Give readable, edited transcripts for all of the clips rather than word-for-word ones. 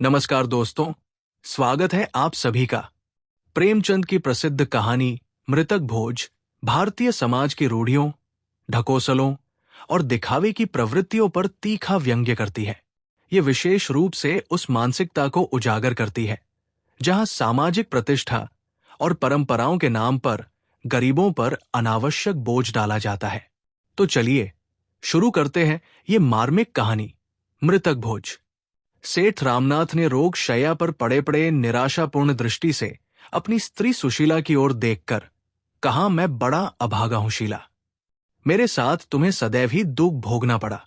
नमस्कार दोस्तों, स्वागत है आप सभी का। प्रेमचंद की प्रसिद्ध कहानी मृतक भोज भारतीय समाज की रूढ़ियों, ढकोसलों और दिखावे की प्रवृत्तियों पर तीखा व्यंग्य करती है। ये विशेष रूप से उस मानसिकता को उजागर करती है जहां सामाजिक प्रतिष्ठा और परंपराओं के नाम पर गरीबों पर अनावश्यक बोझ डाला जाता है। तो चलिए शुरू करते हैं ये मार्मिक कहानी मृतक भोज। सेठ रामनाथ ने रोग शैया पर पड़े पड़े निराशापूर्ण दृष्टि से अपनी स्त्री सुशीला की ओर देखकर कहा, मैं बड़ा अभागा हूं शीला। मेरे साथ तुम्हें सदैव ही दुख भोगना पड़ा।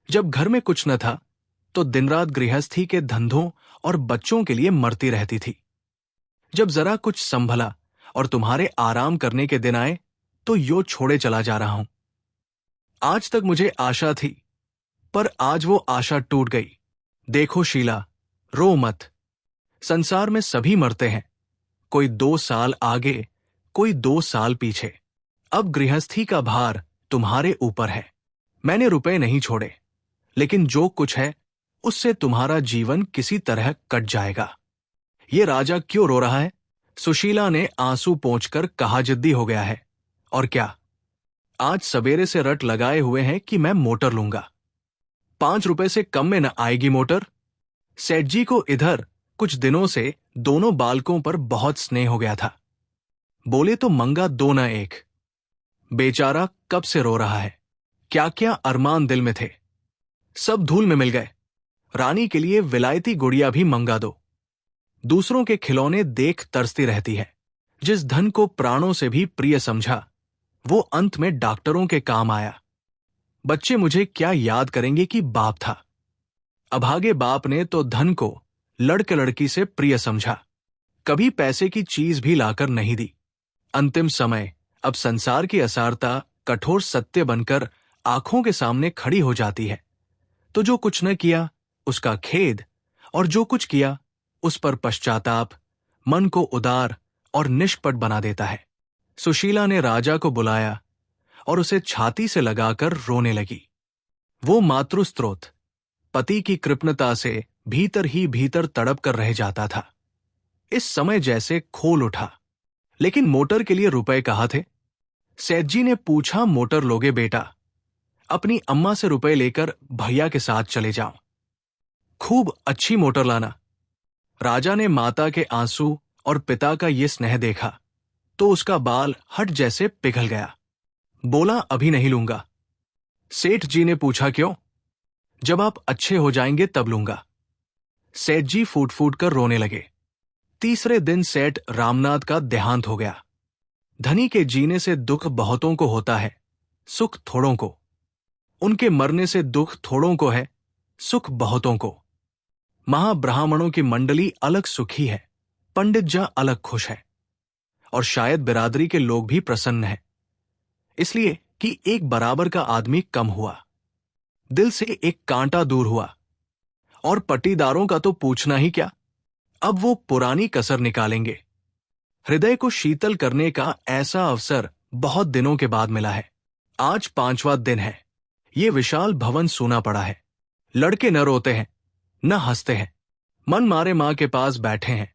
जब घर में कुछ न था तो दिन रात गृहस्थी के धंधों और बच्चों के लिए मरती रहती थी। जब जरा कुछ संभला और तुम्हारे आराम करने के दिन आए तो यो छोड़े चला जा रहा हूं। आज तक मुझे आशा थी, पर आज वो आशा टूट गई। देखो शीला, रो मत। संसार में सभी मरते हैं, कोई 2 साल आगे, कोई 2 साल पीछे। अब गृहस्थी का भार तुम्हारे ऊपर है। मैंने रुपए नहीं छोड़े, लेकिन जो कुछ है उससे तुम्हारा जीवन किसी तरह कट जाएगा। ये राजा क्यों रो रहा है? सुशीला ने आंसू पोंछकर कहा, जिद्दी हो गया है। और क्या, आज सवेरे से रट लगाए हुए हैं कि मैं मोटर लूंगा। 5 रुपए से कम में न आएगी मोटर। सेठ जी को इधर कुछ दिनों से दोनों बालकों पर बहुत स्नेह हो गया था। बोले तो मंगा 2 न 1। बेचारा कब से रो रहा है। क्या क्या अरमान दिल में थे, सब धूल में मिल गए। रानी के लिए विलायती गुड़िया भी मंगा दो। दूसरों के खिलौने देख तरसती रहती है। जिस धन को प्राणों से भी प्रिय समझा वो अंत में डॉक्टरों के काम आया। बच्चे मुझे क्या याद करेंगे कि बाप था। अभागे बाप ने तो धन को लड़के लड़की से प्रिय समझा, कभी पैसे की चीज भी लाकर नहीं दी। अंतिम समय अब संसार की असारता कठोर सत्य बनकर आंखों के सामने खड़ी हो जाती है तो जो कुछ न किया उसका खेद, और जो कुछ किया उस पर पश्चाताप मन को उदार और निष्कपट बना देता है। सुशीला ने राजा को बुलाया और उसे छाती से लगाकर रोने लगी। वो मातृस्त्रोत पति की कृपणता से भीतर ही भीतर तड़प कर रह जाता था। इस समय जैसे खोल उठा। लेकिन मोटर के लिए रुपए कहाँ थे? सेठ जी ने पूछा, मोटर लोगे बेटा? अपनी अम्मा से रुपए लेकर भैया के साथ चले जाओ, खूब अच्छी मोटर लाना। राजा ने माता के आंसू और पिता का ये स्नेह देखा तो उसका बाल हट जैसे पिघल गया। बोला, अभी नहीं लूंगा। सेठ जी ने पूछा, क्यों? जब आप अच्छे हो जाएंगे तब लूंगा। सेठ जी फूट फूट कर रोने लगे। तीसरे दिन सेठ रामनाथ का देहांत हो गया। धनी के जीने से दुख बहुतों को होता है, सुख थोड़ों को। उनके मरने से दुख थोड़ों को है, सुख बहुतों को। महाब्राह्मणों की मंडली अलग सुखी है, पंडित जा अलग खुश है, और शायद बिरादरी के लोग भी प्रसन्न हैं, इसलिए कि एक बराबर का आदमी कम हुआ, दिल से एक कांटा दूर हुआ। और पट्टीदारों का तो पूछना ही क्या, अब वो पुरानी कसर निकालेंगे। हृदय को शीतल करने का ऐसा अवसर बहुत दिनों के बाद मिला है। आज 5वां दिन है। ये विशाल भवन सूना पड़ा है। लड़के न रोते हैं न हंसते हैं, मन मारे मां के पास बैठे हैं,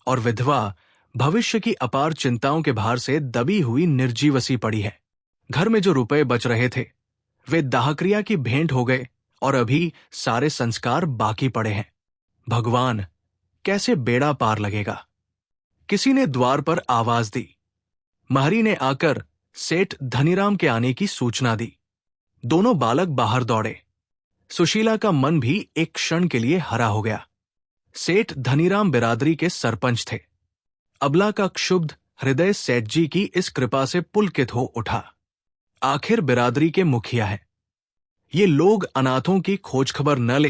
और विधवा भविष्य की अपार चिंताओं के भार से दबी हुई निर्जीवसी पड़ी है। घर में जो रुपए बच रहे थे वे दाहक्रिया की भेंट हो गए और अभी सारे संस्कार बाकी पड़े हैं। भगवान, कैसे बेड़ा पार लगेगा। किसी ने द्वार पर आवाज दी। महरी ने आकर सेठ धनीराम के आने की सूचना दी। दोनों बालक बाहर दौड़े। सुशीला का मन भी एक क्षण के लिए हरा हो गया। सेठ धनीराम बिरादरी के सरपंच थे। अबला का क्षुब्ध हृदय सेठ जी की इस कृपा से पुलकित हो उठा। आखिर बिरादरी के मुखिया है। ये लोग अनाथों की खोज खबर न ले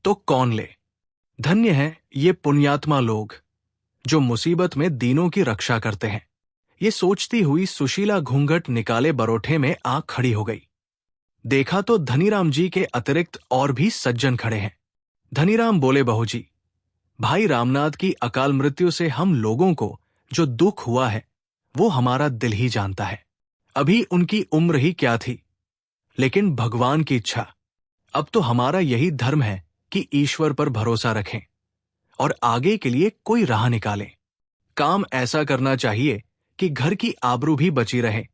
तो कौन ले। धन्य हैं ये पुण्यात्मा लोग जो मुसीबत में दीनों की रक्षा करते हैं। ये सोचती हुई सुशीला घूंघट निकाले बरोठे में आ खड़ी हो गई। देखा तो धनीराम जी के अतिरिक्त और भी सज्जन खड़े हैं। धनीराम बोले, बहू जी, भाई रामनाथ की अकाल मृत्यु से हम लोगों को जो दुख हुआ है वो हमारा दिल ही जानता है। अभी उनकी उम्र ही क्या थी, लेकिन भगवान की इच्छा। अब तो हमारा यही धर्म है कि ईश्वर पर भरोसा रखें। और आगे के लिए कोई राह निकालें। काम ऐसा करना चाहिए कि घर की आबरू भी बची रहे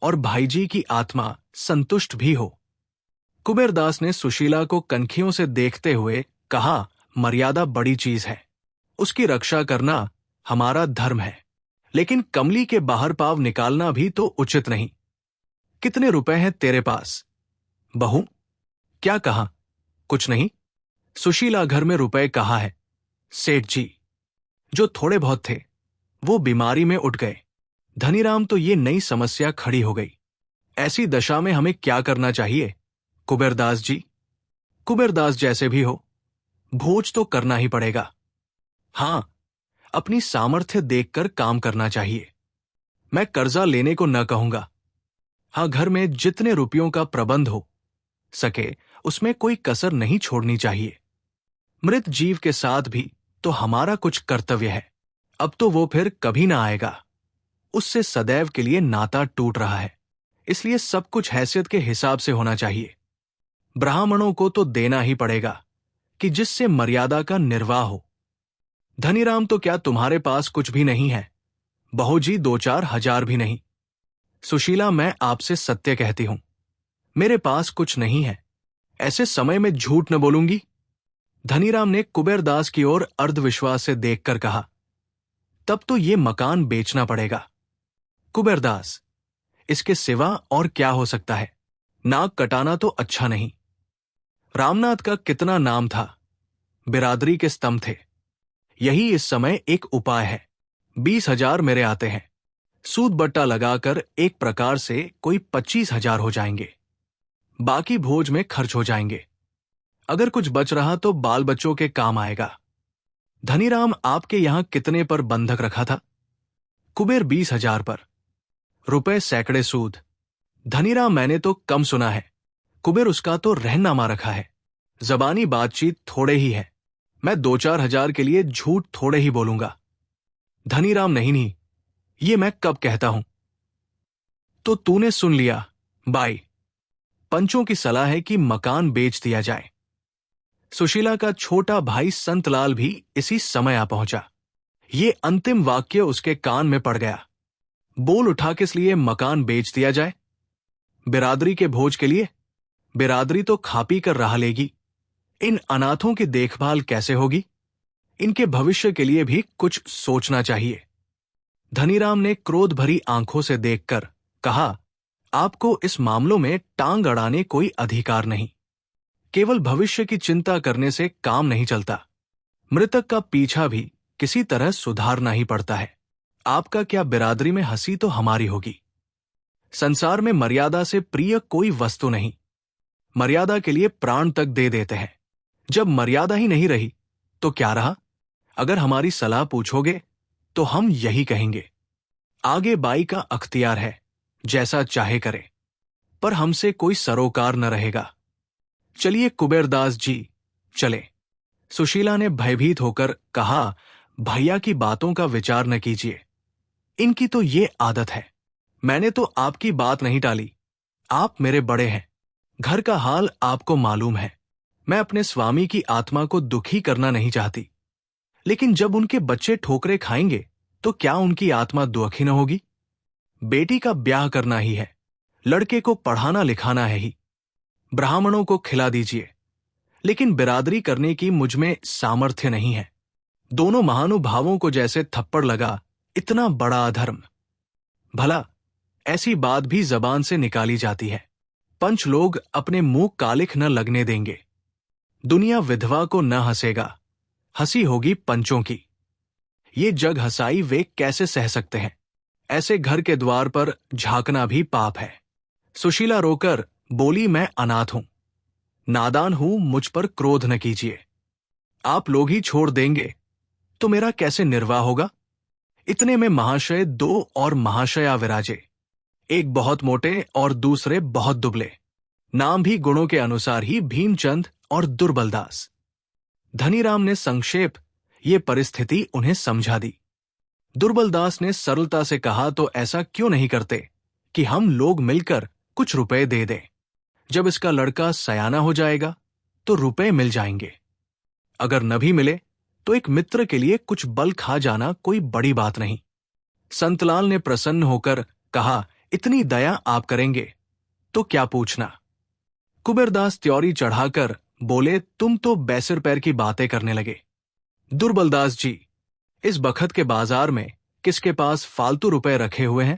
और भाईजी की आत्मा संतुष्ट भी हो। कुबेरदास ने सुशीला को कनखियों से देखते हुए कहा, मर्यादा बड़ी चीज है, उसकी रक्षा करना हमारा धर्म है, लेकिन कमली के बाहर पाव निकालना भी तो उचित नहीं। कितने रुपए हैं तेरे पास? बहू, क्या कहा? कुछ नहीं। सुशीला, घर में रुपए कहाँ है? सेठ जी, जो थोड़े बहुत थे वो बीमारी में उठ गए। धनीराम, तो ये नई समस्या खड़ी हो गई। ऐसी दशा में हमें क्या करना चाहिए? कुबेरदास जी, कुबेरदास जैसे भी हो, भोज तो करना ही पड़ेगा। हां, अपनी सामर्थ्य देखकर काम करना चाहिए। मैं कर्जा लेने को न कहूंगा। हां, घर में जितने रुपयों का प्रबंध हो सके उसमें कोई कसर नहीं छोड़नी चाहिए। मृत जीव के साथ भी तो हमारा कुछ कर्तव्य है। अब तो वो फिर कभी ना आएगा, उससे सदैव के लिए नाता टूट रहा है, इसलिए सब कुछ हैसियत के हिसाब से होना चाहिए। ब्राह्मणों को तो देना ही पड़ेगा कि जिससे मर्यादा का निर्वाह हो। धनीराम, तो क्या तुम्हारे पास कुछ भी नहीं है? बहू जी, 2-4 हजार भी नहीं। सुशीला, मैं आपसे सत्य कहती हूं, मेरे पास कुछ नहीं है। ऐसे समय में झूठ न बोलूंगी। धनीराम ने कुबेरदास की ओर अर्धविश्वास से देखकर कहा, तब तो ये मकान बेचना पड़ेगा। कुबेरदास, इसके सिवा और क्या हो सकता है? नाक कटाना तो अच्छा नहीं। रामनाथ का कितना नाम था, बिरादरी के स्तंभ थे। यही इस समय एक उपाय है। 20,000 मेरे आते हैं, सूद बट्टा लगाकर एक प्रकार से कोई 25,000 हो जाएंगे। बाकी भोज में खर्च हो जाएंगे। अगर कुछ बच रहा तो बाल बच्चों के काम आएगा। धनीराम, आपके यहां कितने पर बंधक रखा था? कुबेर, 20,000 पर। रुपए सैकड़े सूद। धनीराम, मैंने तो कम सुना है। कुबेर, उसका तो रहनामा रखा है। जबानी बातचीत थोड़े ही है। मैं 2-4 हजार के लिए झूठ थोड़े ही बोलूंगा। धनीराम, नहीं, ये मैं कब कहता हूं। तो तूने सुन लिया बाई। पंचों की सलाह है कि मकान बेच दिया जाए। सुशीला का छोटा भाई संतलाल भी इसी समय आ पहुंचा। ये अंतिम वाक्य उसके कान में पड़ गया। बोल उठा, किस लिए मकान बेच दिया जाए? बिरादरी के भोज के लिए। बिरादरी तो खा पी कर रहा लेगी। इन अनाथों की देखभाल कैसे होगी? इनके भविष्य के लिए भी कुछ सोचना चाहिए। धनीराम ने क्रोध भरी आंखों से देखकर कहा, आपको इस मामलों में टांग अड़ाने कोई अधिकार नहीं। केवल भविष्य की चिंता करने से काम नहीं चलता। मृतक का पीछा भी किसी तरह सुधारना ही पड़ता है। आपका क्या, बिरादरी में हंसी तो हमारी होगी। संसार में मर्यादा से प्रिय कोई वस्तु नहीं। मर्यादा के लिए प्राण तक दे देते हैं। जब मर्यादा ही नहीं रही तो क्या रहा? अगर हमारी सलाह पूछोगे तो हम यही कहेंगे, आगे बाई का अख्तियार है, जैसा चाहे करे, पर हमसे कोई सरोकार न रहेगा। चलिए कुबेरदास जी, चले। सुशीला ने भयभीत होकर कहा, भैया की बातों का विचार न कीजिए, इनकी तो ये आदत है। मैंने तो आपकी बात नहीं टाली। आप मेरे बड़े हैं, घर का हाल आपको मालूम है। मैं अपने स्वामी की आत्मा को दुखी करना नहीं चाहती, लेकिन जब उनके बच्चे ठोकरे खाएंगे तो क्या उनकी आत्मा दुखी न होगी? बेटी का ब्याह करना ही है, लड़के को पढ़ाना लिखाना है ही। ब्राह्मणों को खिला दीजिए, लेकिन बिरादरी करने की मुझमें सामर्थ्य नहीं है। दोनों महानुभावों को जैसे थप्पड़ लगा, इतना बड़ा अधर्म। भला ऐसी बात भी जबान से निकाली जाती है। पंच लोग अपने मुंह कालिख न लगने देंगे। दुनिया विधवा को न हंसेगा, हंसी होगी पंचों की। ये जग हंसाई वे कैसे सह सकते हैं? ऐसे घर के द्वार पर झांकना भी पाप है। सुशीला रोकर बोली, मैं अनाथ हूं, नादान हूं, मुझ पर क्रोध न कीजिए। आप लोग ही छोड़ देंगे तो मेरा कैसे निर्वाह होगा? इतने में महाशय 2 और महाशया विराजे, एक बहुत मोटे और दूसरे बहुत दुबले। नाम भी गुणों के अनुसार ही भीमचंद और दुर्बलदास। धनीराम ने संक्षेप ये परिस्थिति उन्हें समझा दी। दुर्बलदास ने सरलता से कहा, तो ऐसा क्यों नहीं करते कि हम लोग मिलकर कुछ रुपए दे दें। जब इसका लड़का सयाना हो जाएगा तो रुपए मिल जाएंगे। अगर न भी मिले तो एक मित्र के लिए कुछ बल खा जाना कोई बड़ी बात नहीं। संतलाल ने प्रसन्न होकर कहा, इतनी दया आप करेंगे तो क्या पूछना। कुबेरदास त्योरी चढ़ाकर बोले, तुम तो बैसिर पैर की बातें करने लगे। दुर्बलदास जी, इस बखत के बाजार में किसके पास फालतू रुपए रखे हुए हैं?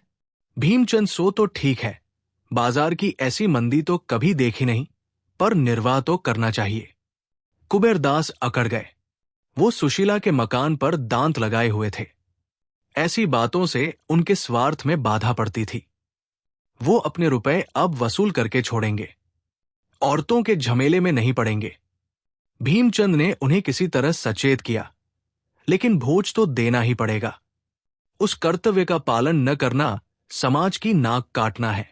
भीमचंद सो तो ठीक है, बाजार की ऐसी मंदी तो कभी देखी नहीं, पर निर्वाह तो करना चाहिए। कुबेरदास अकड़ गए। वो सुशीला के मकान पर दांत लगाए हुए थे। ऐसी बातों से उनके स्वार्थ में बाधा पड़ती थी। वो अपने रुपए अब वसूल करके छोड़ेंगे, औरतों के झमेले में नहीं पड़ेंगे। भीमचंद ने उन्हें किसी तरह सचेत किया, लेकिन भोज तो देना ही पड़ेगा। उस कर्तव्य का पालन न करना समाज की नाक काटना है।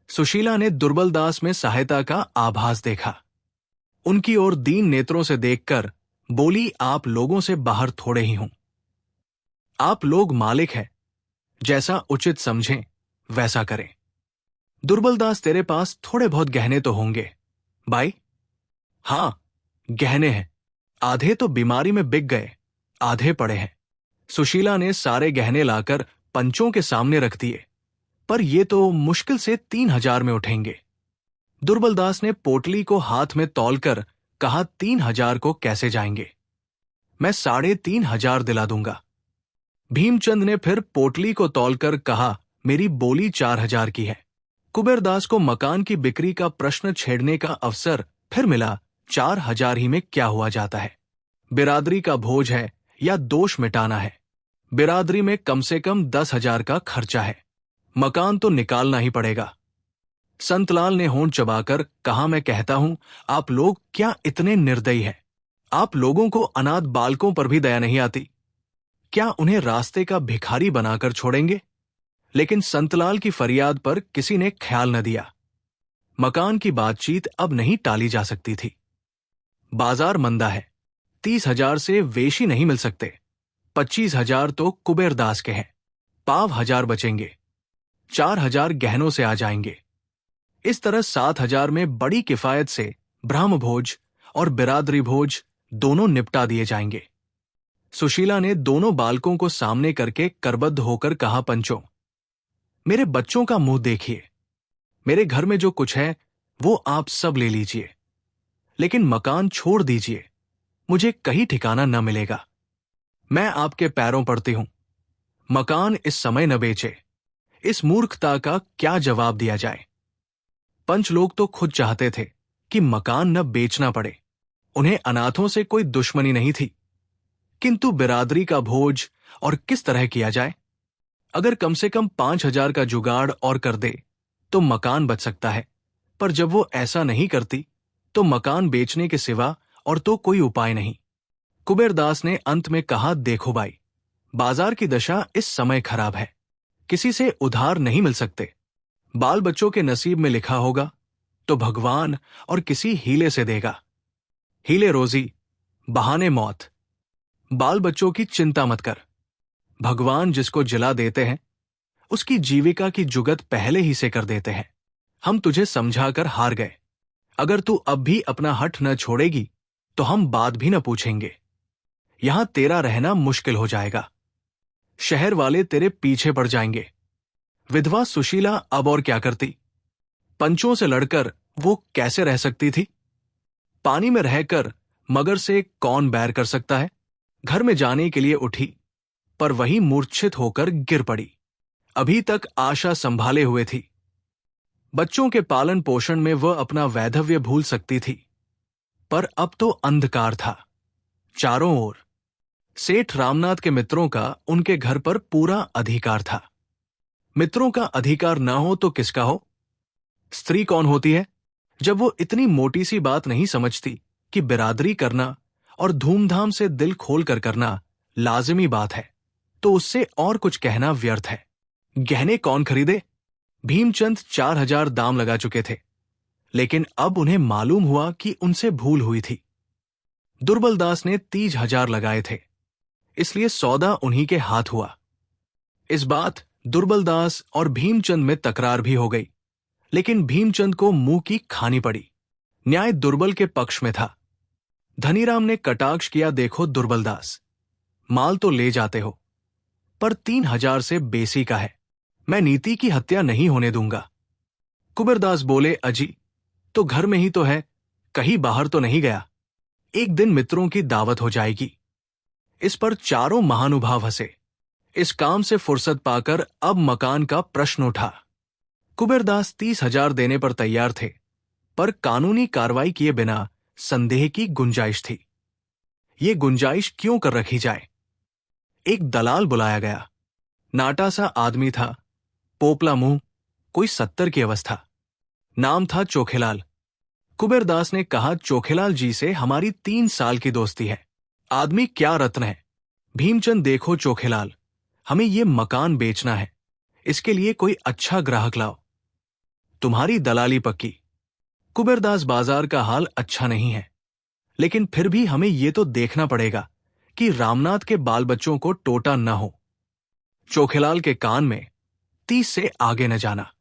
सुशीला ने दुर्बलदास में सहायता का आभास देखा। उनकी ओर दीन नेत्रों से देखकर बोली, आप लोगों से बाहर थोड़े ही हूं। आप लोग मालिक हैं, जैसा उचित समझें वैसा करें। दुर्बलदास, तेरे पास थोड़े बहुत गहने तो होंगे भाई? हां, गहने हैं। आधे तो बीमारी में बिक गए, आधे पड़े हैं। सुशीला ने सारे गहने लाकर पंचों के सामने रख दिए। पर ये तो मुश्किल से 3,000 में उठेंगे। दुर्बलदास ने पोटली को हाथ में तौलकर कहा, 3,000 को कैसे जाएंगे? मैं 3,500 दिला दूंगा। भीमचंद ने फिर पोटली को तौलकर कहा, मेरी बोली 4,000 की है। कुबेरदास को मकान की बिक्री का प्रश्न छेड़ने का अवसर फिर मिला। 4,000 ही में क्या हुआ जाता है? बिरादरी का भोज है या दोष मिटाना है। बिरादरी में कम से कम 10,000 का खर्चा है। मकान तो निकालना ही पड़ेगा। संतलाल ने होंठ चबाकर कहा, मैं कहता हूं, आप लोग क्या इतने निर्दयी हैं? आप लोगों को अनाथ बालकों पर भी दया नहीं आती? क्या उन्हें रास्ते का भिखारी बनाकर छोड़ेंगे? लेकिन संतलाल की फरियाद पर किसी ने ख्याल न दिया। मकान की बातचीत अब नहीं टाली जा सकती थी। बाजार मंदा है। 30,000 से वेशी नहीं मिल सकते। 25,000 तो कुबेरदास के हैं। 5,000 बचेंगे। 4,000 गहनों से आ जाएंगे। इस तरह 7,000 में बड़ी किफायत से ब्रह्म भोज और बिरादरी भोज दोनों निपटा दिए जाएंगे। सुशीला ने दोनों बालकों को सामने करके करबद्ध होकर कहा, पंचों, मेरे बच्चों का मुंह देखिए। मेरे घर में जो कुछ है वो आप सब ले लीजिए, लेकिन मकान छोड़ दीजिए। मुझे कहीं ठिकाना न मिलेगा। मैं आपके पैरों पड़ती हूं। मकान इस समय न बेचे। इस मूर्खता का क्या जवाब दिया जाए? पंच लोग तो खुद चाहते थे कि मकान न बेचना पड़े। उन्हें अनाथों से कोई दुश्मनी नहीं थी। किंतु बिरादरी का भोज और किस तरह किया जाए? अगर कम से कम 5,000 का जुगाड़ और कर दे तो मकान बच सकता है। पर जब वो ऐसा नहीं करती तो मकान बेचने के सिवा और तो कोई उपाय नहीं। कुबेरदास ने अंत में कहा, देखो भाई, बाजार की दशा इस समय खराब है। किसी से उधार नहीं मिल सकते। बाल बच्चों के नसीब में लिखा होगा तो भगवान और किसी हीले से देगा। हीले रोजी, बहाने मौत। बाल बच्चों की चिंता मत कर। भगवान जिसको जिला देते हैं उसकी जीविका की जुगत पहले ही से कर देते हैं। हम तुझे समझाकर हार गए। अगर तू अब भी अपना हठ न छोड़ेगी तो हम बात भी न पूछेंगे। यहां तेरा रहना मुश्किल हो जाएगा। शहर वाले तेरे पीछे पड़ जाएंगे। विधवा सुशीला अब और क्या करती? पंचों से लड़कर वो कैसे रह सकती थी? पानी में रहकर मगर से कौन बैर कर सकता है? घर में जाने के लिए उठी, पर वही मूर्छित होकर गिर पड़ी। अभी तक आशा संभाले हुए थी। बच्चों के पालन पोषण में वह अपना वैधव्य भूल सकती थी, पर अब तो अंधकार था चारों ओर। सेठ रामनाथ के मित्रों का उनके घर पर पूरा अधिकार था। मित्रों का अधिकार ना हो तो किसका हो? स्त्री कौन होती है जब वो इतनी मोटी सी बात नहीं समझती कि बिरादरी करना और धूमधाम से दिल खोल कर करना लाजिमी बात है, तो उससे और कुछ कहना व्यर्थ है। गहने कौन खरीदे? भीमचंद 4,000 दाम लगा चुके थे, लेकिन अब उन्हें मालूम हुआ कि उनसे भूल हुई थी। दुर्बलदास ने 30,000 लगाए थे, इसलिए सौदा उन्हीं के हाथ हुआ। इस बात दुर्बलदास और भीमचंद में तकरार भी हो गई, लेकिन भीमचंद को मुंह की खानी पड़ी। न्याय दुर्बल के पक्ष में था। धनीराम ने कटाक्ष किया, देखो दुर्बलदास, माल तो ले जाते हो, पर 3,000 से बेसी का है। मैं नीति की हत्या नहीं होने दूंगा। कुबेरदास बोले, अजी तो घर में ही तो है, कहीं बाहर तो नहीं गया। एक दिन मित्रों की दावत हो जाएगी। इस पर चारों महानुभाव हंसे। इस काम से फुर्सत पाकर अब मकान का प्रश्न उठा। कुबेरदास 30,000 देने पर तैयार थे, पर कानूनी कार्रवाई किए बिना संदेह की गुंजाइश थी। ये गुंजाइश क्यों कर रखी जाए? एक दलाल बुलाया गया। नाटा सा आदमी था, पोपला मुंह, कोई 70 की अवस्था। नाम था चोखेलाल। कुबेरदास ने कहा, चोखेलाल जी से हमारी 3 साल की दोस्ती है। आदमी क्या रत्न है। भीमचंद, देखो चोखेलाल, हमें ये मकान बेचना है, इसके लिए कोई अच्छा ग्राहक लाओ। तुम्हारी दलाली पक्की। कुबेरदास, बाजार का हाल अच्छा नहीं है, लेकिन फिर भी हमें ये तो देखना पड़ेगा कि रामनाथ के बाल बच्चों को टोटा न हो। चोखेलाल के कान में 30 से आगे न जाना।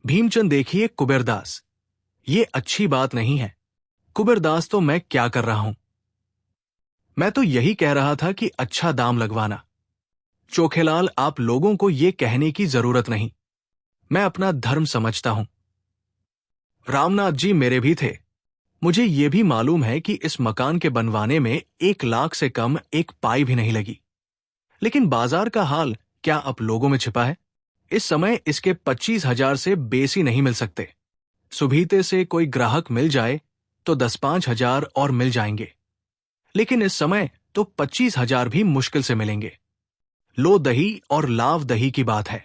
भीमचंद, देखिए कुबेरदास, ये अच्छी बात नहीं है। कुबेरदास, तो मैं क्या कर रहा हूं? मैं तो यही कह रहा था कि अच्छा दाम लगवाना। चोखेलाल, आप लोगों को ये कहने की जरूरत नहीं, मैं अपना धर्म समझता हूं। रामनाथ जी मेरे भी थे। मुझे ये भी मालूम है कि इस मकान के बनवाने में 1 लाख से कम एक पाई भी नहीं लगी। लेकिन बाजार का हाल क्या अब लोगों में छिपा है? इस समय इसके 25,000 से बेसी नहीं मिल सकते। सुबीते से कोई ग्राहक मिल जाए तो 10-5,000 और मिल जाएंगे, लेकिन इस समय तो 25,000 भी मुश्किल से मिलेंगे। लो दही और लाव दही की बात है।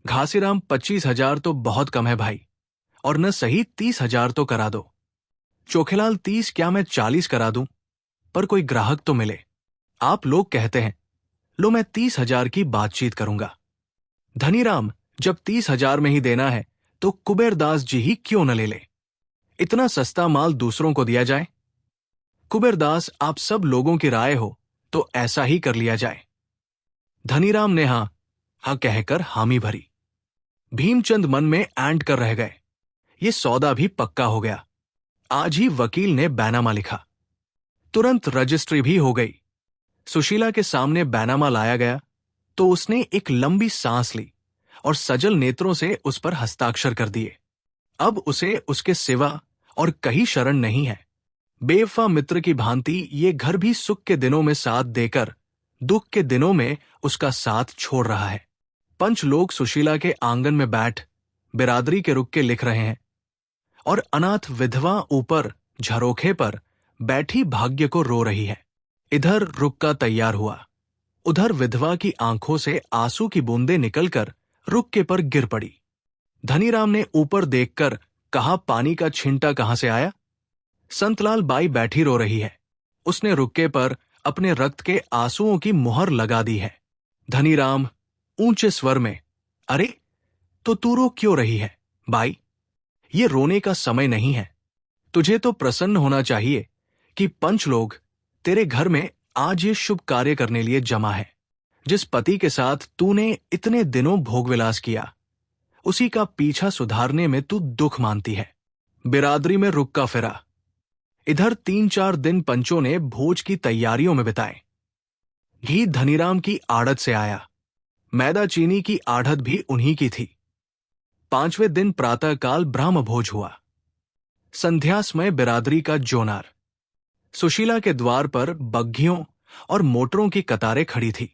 घासीराम, 25,000 तो बहुत कम है भाई, और न सही 30,000 तो करा दो। चोखेलाल, 30 क्या, मैं 40 करा दूं, पर कोई ग्राहक तो मिले। आप लोग कहते हैं, लो मैं 30,000 की बातचीत करूंगा। धनीराम, जब 30,000 में ही देना है तो कुबेरदास जी ही क्यों न ले ले? इतना सस्ता माल दूसरों को दिया जाए। कुबेरदास, आप सब लोगों की राय हो तो ऐसा ही कर लिया जाए। धनीराम ने हाँ कहकर हामी भरी। भीमचंद मन में ऐंठ कर रह गए। ये सौदा भी पक्का हो गया। आज ही वकील ने बैनामा लिखा, तुरंत रजिस्ट्री भी हो गई। सुशीला के सामने बैनामा लाया गया तो उसने एक लंबी सांस ली और सजल नेत्रों से उस पर हस्ताक्षर कर दिए। अब उसे उसके सिवा और कहीं शरण नहीं है। बेवफा मित्र की भांति ये घर भी सुख के दिनों में साथ देकर दुख के दिनों में उसका साथ छोड़ रहा है। पंच लोग सुशीला के आंगन में बैठ बिरादरी के रुक्के लिख रहे हैं और अनाथ विधवा ऊपर झरोखे पर बैठी भाग्य को रो रही है। इधर रुक्का तैयार हुआ, उधर विधवा की आंखों से आंसू की बूंदें निकलकर रुक्के पर गिर पड़ी। धनीराम ने ऊपर देखकर कहा, पानी का छिंटा कहां से आया? संतलाल बाई बैठी रो रही है। उसने रुक्के पर अपने रक्त के आंसुओं की मुहर लगा दी है। धनीराम ऊंचे स्वर में, अरे तो तू रो क्यों रही है बाई? ये रोने का समय नहीं है। तुझे तो प्रसन्न होना चाहिए कि पंच लोग तेरे घर में आज ये शुभ कार्य करने लिए जमा है। जिस पति के साथ तूने इतने दिनों भोगविलास किया, उसी का पीछा सुधारने में तू दुख मानती है। बिरादरी में रुक्का फिरा। इधर 3-4 दिन पंचों ने भोज की तैयारियों में बिताए। घी धनीराम की आड़त से आया, मैदा चीनी की आढ़त भी उन्हीं की थी। 5वें दिन प्रातःकाल ब्रह्म भोज हुआ। संध्या समय बिरादरी का जोनार। सुशीला के द्वार पर बग्घियों और मोटरों की कतारें खड़ी थी।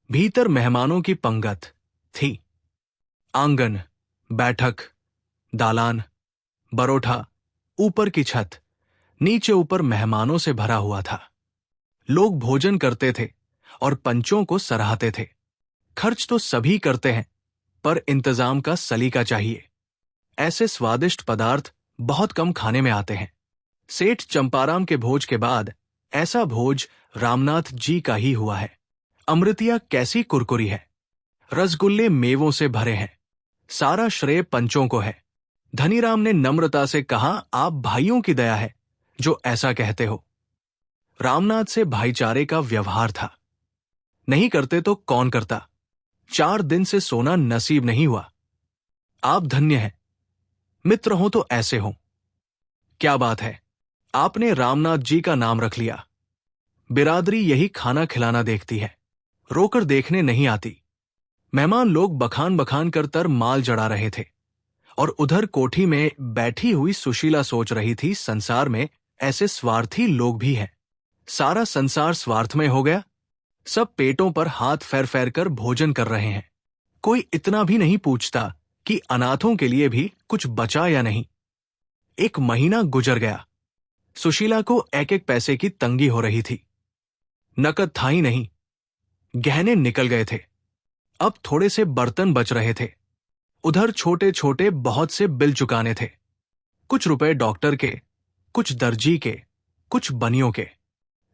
भीतर मेहमानों की पंगत थी। आंगन, बैठक, दालान, बरोठा, ऊपर की छत, नीचे ऊपर मेहमानों से भरा हुआ था। लोग भोजन करते थे और पंचों को सराहते थे। खर्च तो सभी करते हैं, पर इंतजाम का सलीका चाहिए। ऐसे स्वादिष्ट पदार्थ बहुत कम खाने में आते हैं। सेठ चंपाराम के भोज के बाद ऐसा भोज रामनाथ जी का ही हुआ है। अमृतिया कैसी कुरकुरी है, रसगुल्ले मेवों से भरे हैं। सारा श्रेय पंचों को है। धनीराम ने नम्रता से कहा, आप भाइयों की दया है जो ऐसा कहते हो। रामनाथ से भाईचारे का व्यवहार था। नहीं करते तो कौन करता? 4 दिन से सोना नसीब नहीं हुआ। आप धन्य हैं। मित्र हो तो ऐसे हो। क्या बात है, आपने रामनाथ जी का नाम रख लिया। बिरादरी यही खाना खिलाना देखती है, रोकर देखने नहीं आती। मेहमान लोग बखान बखान कर तर माल जड़ा रहे थे और उधर कोठी में बैठी हुई सुशीला सोच रही थी, संसार में ऐसे स्वार्थी लोग भी हैं। सारा संसार स्वार्थमय हो गया। सब पेटों पर हाथ फेर फेर कर भोजन कर रहे हैं। कोई इतना भी नहीं पूछता कि अनाथों के लिए भी कुछ बचा या नहीं। एक महीना गुजर गया। सुशीला को एक एक पैसे की तंगी हो रही थी। नकद था ही नहीं, गहने निकल गए थे। अब थोड़े से बर्तन बच रहे थे। उधर छोटे छोटे बहुत से बिल चुकाने थे। कुछ रुपए डॉक्टर के, कुछ दर्जी के, कुछ बनियों के।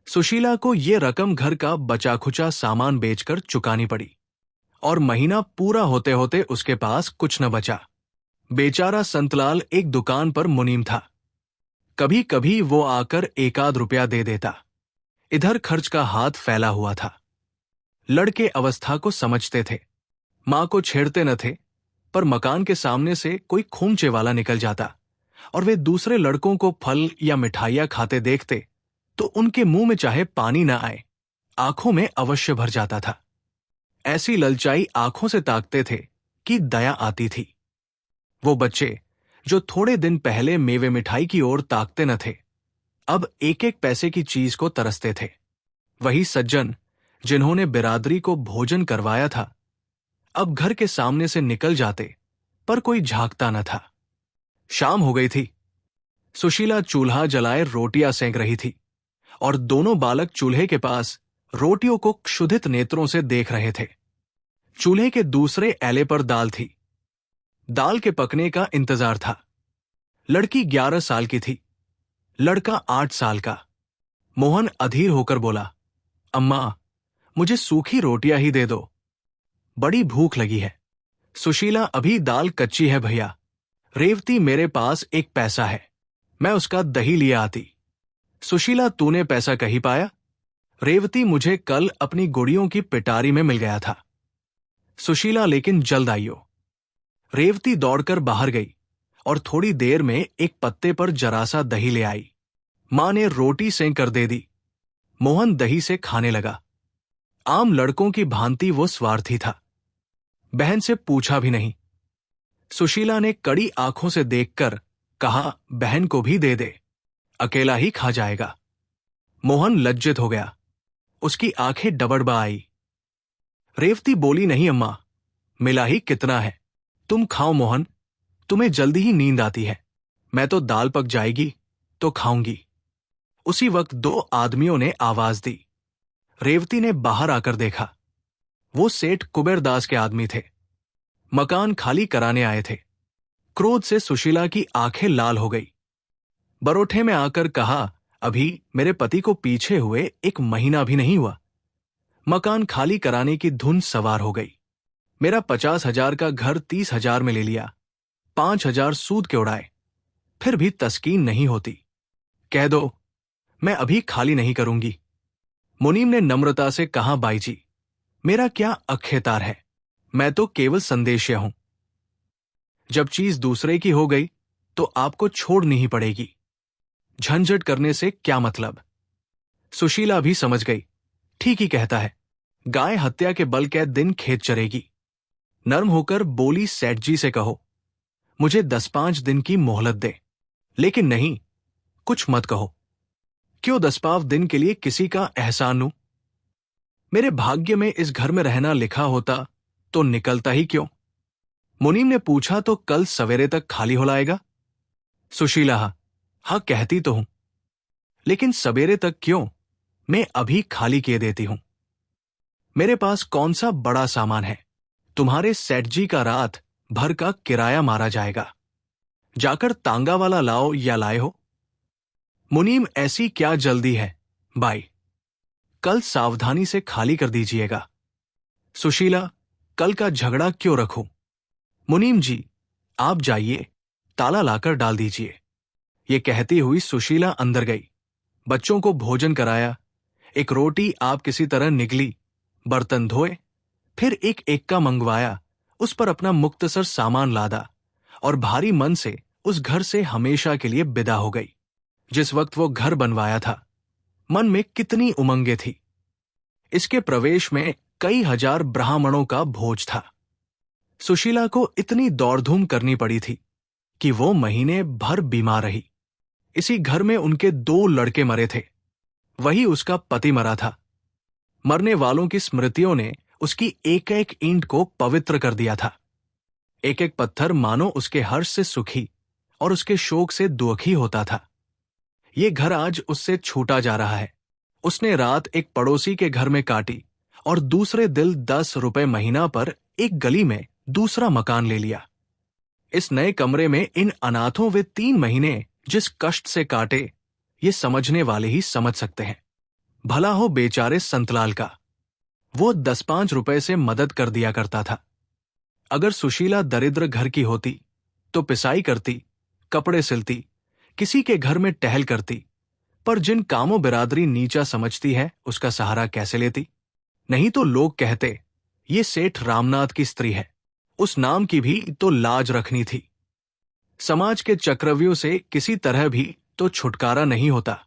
सुशीला को ये रकम घर का बचा खुचा सामान बेचकर चुकानी पड़ी और महीना पूरा होते होते उसके पास कुछ न बचा। बेचारा संतलाल एक दुकान पर मुनीम था। कभी कभी वो आकर एकाध रुपया दे देता। इधर खर्च का हाथ फैला हुआ था। लड़के अवस्था को समझते थे, मां को छेड़ते न थे, पर मकान के सामने से कोई खूंचे वाला निकल जाता और वे दूसरे लड़कों को फल या मिठाइयां खाते देखते तो उनके मुंह में चाहे पानी न आए, आंखों में अवश्य भर जाता था। ऐसी ललचाई आंखों से ताकते थे कि दया आती थी। वो बच्चे जो थोड़े दिन पहले मेवे मिठाई की ओर ताकते न थे, अब एक एक पैसे की चीज को तरसते थे। वही सज्जन जिन्होंने बिरादरी को भोजन करवाया था, अब घर के सामने से निकल जाते पर कोई झांकता न था। शाम हो गई थी। सुशीला चूल्हा जलाए रोटियां सेंक रही थी और दोनों बालक चूल्हे के पास रोटियों को क्षुधित नेत्रों से देख रहे थे। चूल्हे के दूसरे ऐले पर दाल थी। दाल के पकने का इंतजार था। लड़की 11 साल की थी, लड़का 8 साल का। मोहन अधीर होकर बोला, अम्मा, मुझे सूखी रोटियां ही दे दो, बड़ी भूख लगी है। सुशीला, अभी दाल कच्ची है भैया। रेवती, मेरे पास एक पैसा है, मैं उसका दही लिए आती। सुशीला, तूने पैसा कहीं पाया? रेवती, मुझे कल अपनी गुड़ियों की पिटारी में मिल गया था। सुशीला, लेकिन जल्द आइयो। रेवती दौड़कर बाहर गई और थोड़ी देर में एक पत्ते पर जरा सा दही ले आई। मां ने रोटी सेंक कर दे दी। मोहन दही से खाने लगा। आम लड़कों की भांति वो स्वार्थी था। बहन से पूछा भी नहीं। सुशीला ने कड़ी आंखों से देखकर कहा, बहन को भी दे दे, अकेला ही खा जाएगा। मोहन लज्जित हो गया। उसकी आंखें डबडबा आई। रेवती बोली, नहीं अम्मा, मिला ही कितना है, तुम खाओ मोहन, तुम्हें जल्दी ही नींद आती है। मैं तो दाल पक जाएगी तो खाऊंगी। उसी वक्त 2 आदमियों ने आवाज दी। रेवती ने बाहर आकर देखा। वो सेठ कुबेरदास के आदमी थे। मकान खाली कराने आए थे। क्रोध से सुशीला की आंखें लाल हो गई। बरोठे में आकर कहा, अभी मेरे पति को पीछे हुए 1 महीना भी नहीं हुआ, मकान खाली कराने की धुन सवार हो गई। मेरा 50,000 का घर 30,000 में ले लिया, 5,000 सूद के उड़ाए, फिर भी तस्कीन नहीं होती। कह दो, मैं अभी खाली नहीं करूंगी। मुनीम ने नम्रता से कहा, बाई जी, मेरा क्या अखेतार है, मैं तो केवल संदेश्य हूं। जब चीज दूसरे की हो गई तो आपको छोड़नी ही पड़ेगी। झंझट करने से क्या मतलब। सुशीला भी समझ गई, ठीक ही कहता है, गाय हत्या के बल के दिन खेत चरेगी। नर्म होकर बोली, सेठ जी से कहो मुझे 10-5 दिन की मोहलत दे, लेकिन नहीं, कुछ मत कहो। क्यों 10-5 दिन के लिए किसी का एहसान लूं? मेरे भाग्य में इस घर में रहना लिखा होता तो निकलता ही क्यों? मुनीम ने पूछा, तो कल सवेरे तक खाली हो लाएगा? सुशीला, हाँ कहती तो हूं, लेकिन सवेरे तक क्यों, मैं अभी खाली किए देती हूं। मेरे पास कौन सा बड़ा सामान है, तुम्हारे सेठ जी का रात भर का किराया मारा जाएगा। जाकर तांगा वाला लाओ या लाए हो। मुनीम, ऐसी क्या जल्दी है बाई, कल सावधानी से खाली कर दीजिएगा। सुशीला, कल का झगड़ा क्यों रखूं? मुनीम जी, आप जाइए, ताला लाकर डाल दीजिए। ये कहती हुई सुशीला अंदर गई। बच्चों को भोजन कराया, एक रोटी आप किसी तरह निगली, बर्तन धोए, फिर एक एक्का मंगवाया, उस पर अपना मुक्तसर सामान लादा और भारी मन से उस घर से हमेशा के लिए विदा हो गई। जिस वक्त वो घर बनवाया था, मन में कितनी उमंगे थी। इसके प्रवेश में कई हजार ब्राह्मणों का भोज था। सुशीला को इतनी दौड़धूम करनी पड़ी थी कि वो महीने भर बीमार रही। इसी घर में उनके 2 लड़के मरे थे, वही उसका पति मरा था। मरने वालों की स्मृतियों ने उसकी एक एक ईंट को पवित्र कर दिया था। एक एक पत्थर मानो उसके हर्ष से सुखी और उसके शोक से दुखी होता था। ये घर आज उससे छूटा जा रहा है। उसने रात एक पड़ोसी के घर में काटी और दूसरे दिन 10 रुपए महीना पर एक गली में दूसरा मकान ले लिया। इस नए कमरे में इन अनाथों वे 3 महीने जिस कष्ट से काटे, ये समझने वाले ही समझ सकते हैं। भला हो बेचारे संतलाल का, वो 10-5 रुपए से मदद कर दिया करता था। अगर सुशीला दरिद्र घर की होती तो पिसाई करती, कपड़े सिलती, किसी के घर में टहल करती, पर जिन कामों बिरादरी नीचा समझती है उसका सहारा कैसे लेती। नहीं तो लोग कहते ये सेठ रामनाथ की स्त्री है, उस नाम की भी तो लाज रखनी थी। समाज के चक्रव्यूह से किसी तरह भी तो छुटकारा नहीं होता।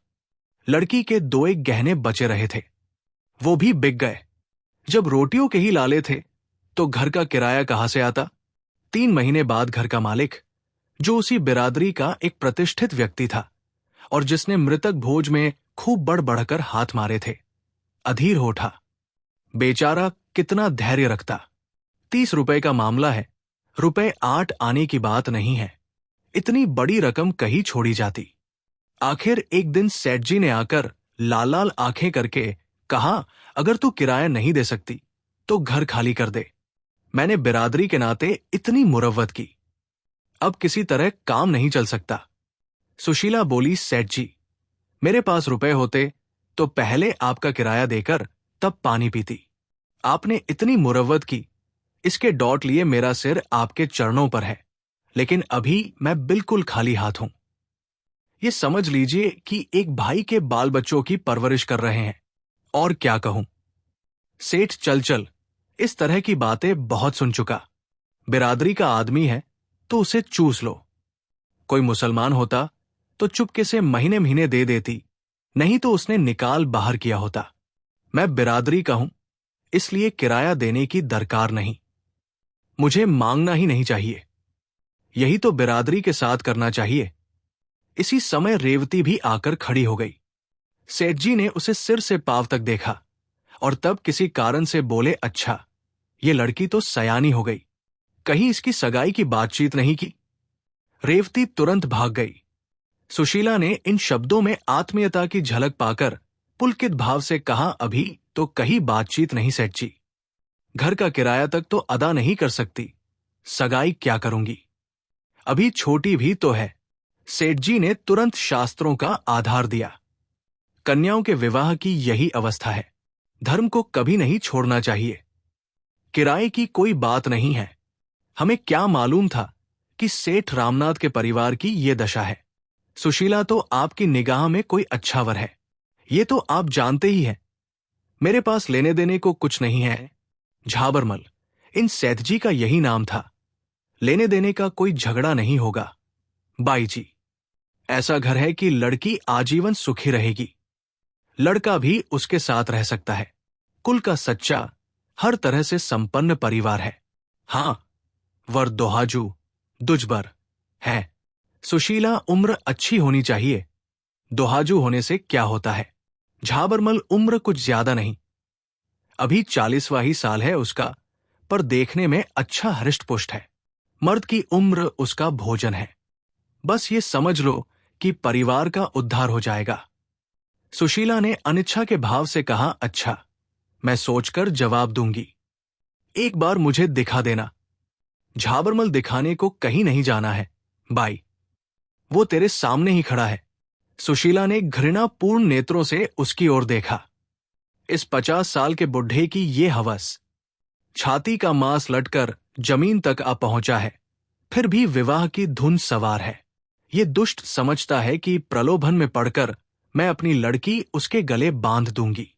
लड़की के 2-1 गहने बचे रहे थे, वो भी बिक गए। जब रोटियों के ही लाले थे तो घर का किराया कहां से आता। 3 महीने बाद घर का मालिक, जो उसी बिरादरी का एक प्रतिष्ठित व्यक्ति था और जिसने मृतक भोज में खूब बढ़ बढ़कर हाथ मारे थे, अधीर हो उठा। बेचारा कितना धैर्य रखता। 30 रुपए का मामला है, रुपए 8 आने की बात नहीं है। इतनी बड़ी रकम कहीं छोड़ी जाती। आखिर एक दिन सेठ जी ने आकर लाल लाल आंखें करके कहा, अगर तू किराया नहीं दे सकती तो घर खाली कर दे। मैंने बिरादरी के नाते इतनी मुरव्वत की, अब किसी तरह काम नहीं चल सकता। सुशीला बोली, सेठ जी, मेरे पास रुपए होते तो पहले आपका किराया देकर तब पानी पीती। आपने इतनी मुरव्वत की, इसके डॉट लिए मेरा सिर आपके चरणों पर है, लेकिन अभी मैं बिल्कुल खाली हाथ हूं। ये समझ लीजिए कि एक भाई के बाल बच्चों की परवरिश कर रहे हैं। और क्या कहूं। सेठ चल इस तरह की बातें बहुत सुन चुका। बिरादरी का आदमी है तो उसे चूस लो। कोई मुसलमान होता तो चुपके से महीने महीने दे देती, नहीं तो उसने निकाल बाहर किया होता। मैं बिरादरी का हूं, इसलिए किराया देने की दरकार नहीं। मुझे मांगना ही नहीं चाहिए, यही तो बिरादरी के साथ करना चाहिए। इसी समय रेवती भी आकर खड़ी हो गई। सेठ जी ने उसे सिर से पांव तक देखा और तब किसी कारण से बोले, अच्छा, ये लड़की तो सयानी हो गई, कहीं इसकी सगाई की बातचीत नहीं की। रेवती तुरंत भाग गई। सुशीला ने इन शब्दों में आत्मीयता की झलक पाकर पुलकित भाव से कहा, अभी तो कहीं बातचीत नहीं सेठ जी। घर का किराया तक तो अदा नहीं कर सकती, सगाई क्या करूंगी। अभी छोटी भी तो है। सेठ जी ने तुरंत शास्त्रों का आधार दिया। कन्याओं के विवाह की यही अवस्था है, धर्म को कभी नहीं छोड़ना चाहिए। किराए की कोई बात नहीं है। हमें क्या मालूम था कि सेठ रामनाथ के परिवार की ये दशा है। सुशीला तो आपकी निगाह में कोई अच्छा वर है, ये तो आप जानते ही हैं। मेरे पास लेने देने को कुछ नहीं है। झाबरमल, इन सेठ जी का यही नाम था। लेने देने का कोई झगड़ा नहीं होगा। बाई जी, ऐसा घर है कि लड़की आजीवन सुखी रहेगी, लड़का भी उसके साथ रह सकता है। कुल का सच्चा, हर तरह से संपन्न परिवार है। हां, वर दोहाजू, दुजबर है। सुशीला उम्र अच्छी होनी चाहिए, दोहाजू होने से क्या होता है। झाबरमल उम्र कुछ ज्यादा नहीं, अभी 40वां ही साल है उसका, पर देखने में अच्छा हृष्ट पुष्ट है। मर्द की उम्र उसका भोजन है। बस ये समझ लो कि परिवार का उद्धार हो जाएगा। सुशीला ने अनिच्छा के भाव से कहा, अच्छा, मैं सोचकर जवाब दूंगी। एक बार मुझे दिखा देना। झाबरमल दिखाने को कहीं नहीं जाना है बाई, वो तेरे सामने ही खड़ा है। सुशीला ने घृणापूर्ण नेत्रों से उसकी ओर देखा। इस 50 साल के बुढ़े की ये हवस, छाती का मांस लटकर जमीन तक आ पहुंचा है, फिर भी विवाह की धुन सवार है। ये दुष्ट समझता है कि प्रलोभन में पड़कर मैं अपनी लड़की उसके गले बांध दूंगी,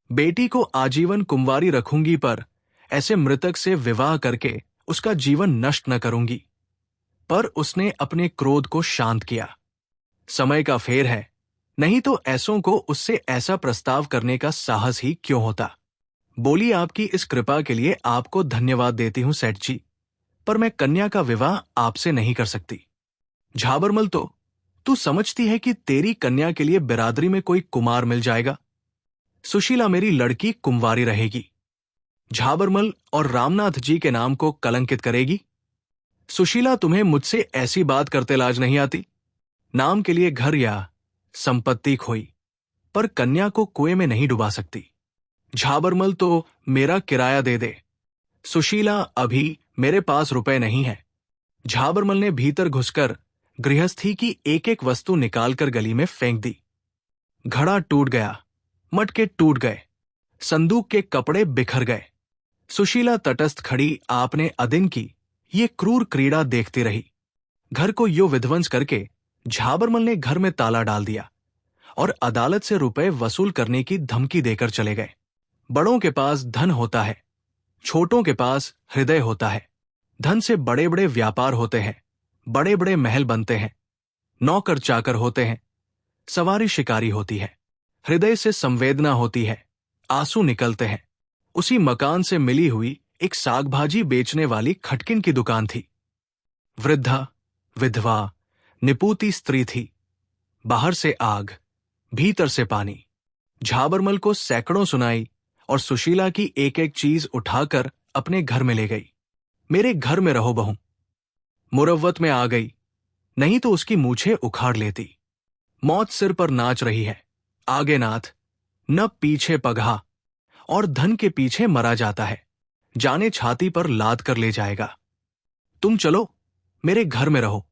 बेटी को आजीवन कुंवारी रखूंगी, पर ऐसे मृतक से विवाह करके उसका जीवन नष्ट न करूंगी। पर उसने अपने क्रोध को शांत किया। समय का फेर है, नहीं तो ऐसों को उससे ऐसा प्रस्ताव करने का साहस ही क्यों होता। बोली, आपकी इस कृपा के लिए आपको धन्यवाद देती हूं सेठ जी, पर मैं कन्या का विवाह आपसे नहीं कर सकती। झाबरमल, तो तू समझती है कि तेरी कन्या के लिए बिरादरी में कोई कुमार मिल जाएगा? सुशीला मेरी लड़की कुंवारी रहेगी, झाबरमल और रामनाथ जी के नाम को कलंकित करेगी। सुशीला, तुम्हें मुझसे ऐसी बात करते लाज नहीं आती? नाम के लिए घर या संपत्ति खोई, पर कन्या को कुएं में नहीं डुबा सकती। झाबरमल, तो मेरा किराया दे दे। सुशीला, अभी मेरे पास रुपए नहीं है। झाबरमल ने भीतर घुसकर गृहस्थी की एक एक वस्तु निकालकर गली में फेंक दी। घड़ा टूट गया, मटके टूट गए, संदूक के कपड़े बिखर गए। सुशीला तटस्थ खड़ी आपने अदिन की ये क्रूर क्रीड़ा देखती रही। घर को यो विध्वंस करके झाबरमल ने घर में ताला डाल दिया और अदालत से रुपए वसूल करने की धमकी देकर चले गए। बड़ों के पास धन होता है, छोटों के पास हृदय होता है। धन से बड़े बड़े व्यापार होते हैं, बड़े बड़े महल बनते हैं, नौकर चाकर होते हैं, सवारी शिकारी होती है। हृदय से संवेदना होती है, आंसू निकलते हैं। उसी मकान से मिली हुई एक साग भाजी बेचने वाली खटकिन की दुकान थी। वृद्धा, विधवा, निपूती स्त्री थी। बाहर से आग, भीतर से पानी। झाबरमल को सैकड़ों सुनाई और सुशीला की एक एक चीज उठाकर अपने घर में ले गई। मेरे घर में रहो बहू। मुरव्वत में आ गई, नहीं तो उसकी मूछें उखाड़ लेती। मौत सिर पर नाच रही है, आगे नाथ, न पीछे पगहा, और धन के पीछे मरा जाता है, जाने छाती पर लाद कर ले जाएगा। तुम चलो, मेरे घर में रहो।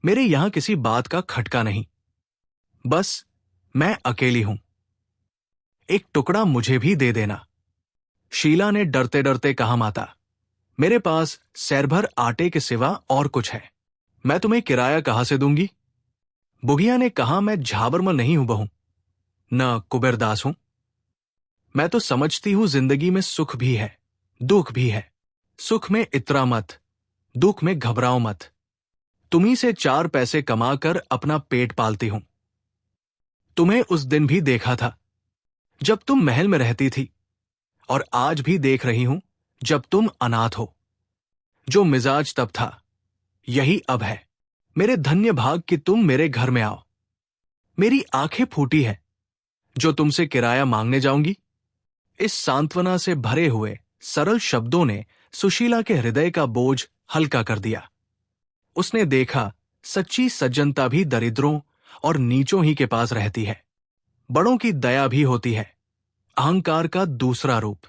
मेरे यहां किसी बात का खटका नहीं, बस मैं अकेली हूं। एक टुकड़ा मुझे भी दे देना। शीला ने डरते डरते कहा, माता, मेरे पास सैरभर आटे के सिवा और कुछ है, मैं तुम्हें किराया कहां से दूंगी? बुढ़िया ने कहा, मैं झाबरमल नहीं हूं बहू, न कुबेरदास हूं। मैं तो समझती हूं जिंदगी में सुख भी है, दुख भी है। सुख में इतरा मत, दुख में घबराओ मत। तुम्ही से 4 पैसे कमाकर अपना पेट पालती हूं। तुम्हें उस दिन भी देखा था जब तुम महल में रहती थी, और आज भी देख रही हूं जब तुम अनाथ हो। जो मिजाज तब था, यही अब है। मेरे धन्य भाग कि तुम मेरे घर में आओ। मेरी आंखें फूटी है जो तुमसे किराया मांगने जाऊंगी। इस सांत्वना से भरे हुए सरल शब्दों ने सुशीला के हृदय का बोझ हल्का कर दिया। उसने देखा, सच्ची सज्जनता भी दरिद्रों और नीचों ही के पास रहती है। बड़ों की दया भी होती है, अहंकार का दूसरा रूप।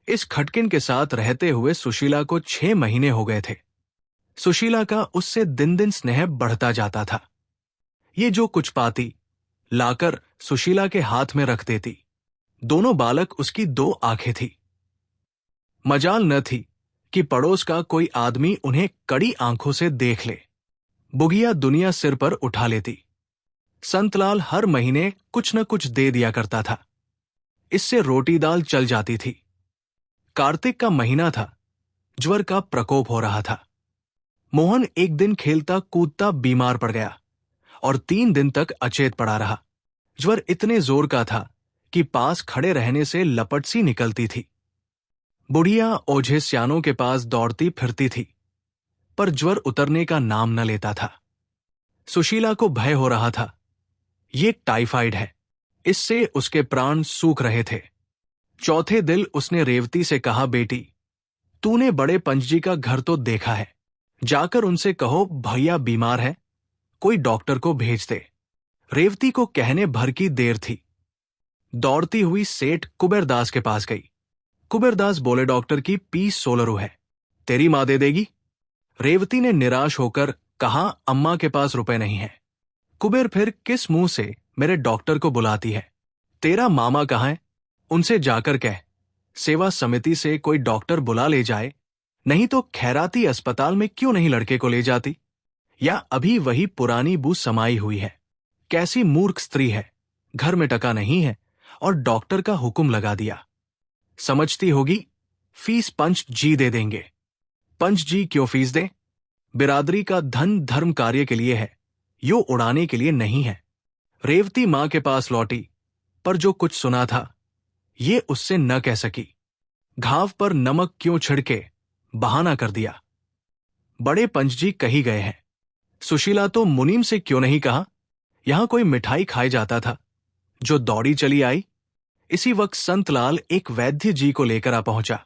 इस खटकिन के साथ रहते हुए सुशीला को 6 महीने हो गए थे। सुशीला का उससे दिन दिन स्नेह बढ़ता जाता था। ये जो कुछ पाती, लाकर सुशीला के हाथ में रख देती। दोनों बालक उसकी 2 आंखें थी। मजाल न थी कि पड़ोस का कोई आदमी उन्हें कड़ी आंखों से देख ले। बुगिया दुनिया सिर पर उठा लेती। संतलाल हर महीने कुछ न कुछ दे दिया करता था, इससे रोटी दाल चल जाती थी। कार्तिक का महीना था, ज्वर का प्रकोप हो रहा था। मोहन एक दिन खेलता कूदता बीमार पड़ गया और 3 दिन तक अचेत पड़ा रहा। ज्वर इतने जोर का था कि पास खड़े रहने से लपट सी निकलती थी। बुढ़िया ओझे स्यानों के पास दौड़ती फिरती थी, पर ज्वर उतरने का नाम न लेता था। सुशीला को भय हो रहा था, ये टाइफाइड है, इससे उसके प्राण सूख रहे थे। चौथे दिन उसने रेवती से कहा, बेटी, तूने बड़े पंचजी का घर तो देखा है, जाकर उनसे कहो भैया बीमार है, कोई डॉक्टर को भेज दे। रेवती को कहने भर की देर थी। दौड़ती हुई सेठ कुबेरदास के पास गई। कुबेरदास बोले, डॉक्टर की फीस 16 रू है, तेरी मां दे देगी? रेवती ने निराश होकर कहा, अम्मा के पास रुपए नहीं है। कुबेर फिर किस मुंह से मेरे डॉक्टर को बुलाती है? तेरा मामा कहाँ है? उनसे जाकर कह, सेवा समिति से कोई डॉक्टर बुला ले जाए, नहीं तो खैराती अस्पताल में क्यों नहीं लड़के को ले जाती? या अभी वही पुरानी बू समाई हुई है? कैसी मूर्ख स्त्री है, घर में टका नहीं है और डॉक्टर का हुक्म लगा दिया। समझती होगी फीस पंच जी दे देंगे। पंच जी क्यों फीस दे? बिरादरी का धन धर्म कार्य के लिए है, यो उड़ाने के लिए नहीं है। रेवती मां के पास लौटी, पर जो कुछ सुना था ये उससे न कह सकी। घाव पर नमक क्यों छिड़के, बहाना कर दिया। बड़े पंचजी कही गए हैं। सुशीला तो मुनीम से क्यों नहीं कहा, यहां कोई मिठाई खाए जाता था। जो दौड़ी चली आई। इसी वक्त संतलाल एक वैद्य जी को लेकर आ पहुंचा।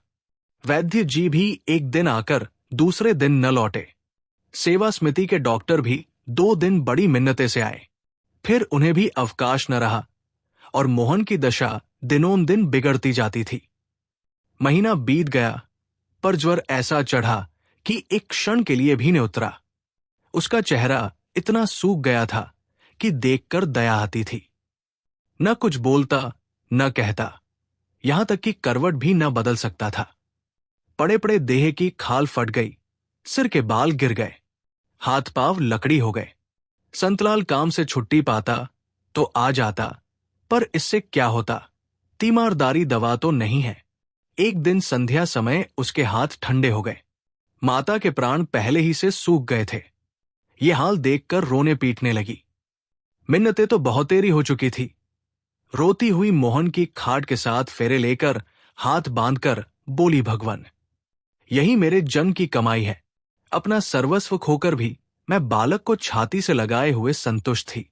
वैद्य जी भी एक दिन आकर दूसरे दिन न लौटे। सेवा समिति के डॉक्टर भी 2 दिन बड़ी मिन्नतें से आए, फिर उन्हें भी अवकाश न रहा और मोहन की दशा दिनों दिन बिगड़ती जाती थी। महीना बीत गया, पर ज्वर ऐसा चढ़ा कि एक क्षण के लिए भी न उतरा। उसका चेहरा इतना सूख गया था कि देखकर दया आती थी। न कुछ बोलता न कहता, यहां तक कि करवट भी न बदल सकता था। पड़े पड़े देह की खाल फट गई, सिर के बाल गिर गए, हाथ पांव लकड़ी हो गए। संतलाल काम से छुट्टी पाता तो आ जाता, पर इससे क्या होता, तीमारदारी दवा तो नहीं है। एक दिन संध्या समय उसके हाथ ठंडे हो गए। माता के प्राण पहले ही से सूख गए थे। ये हाल देखकर रोने पीटने लगी। मिन्नतें तो बहुतेरी हो चुकी थी। रोती हुई मोहन की खाट के साथ फेरे लेकर हाथ बांधकर बोली, भगवान, यही मेरे जन्म की कमाई है। अपना सर्वस्व खोकर भी मैं बालक को छाती से लगाए हुए संतुष्ट थी।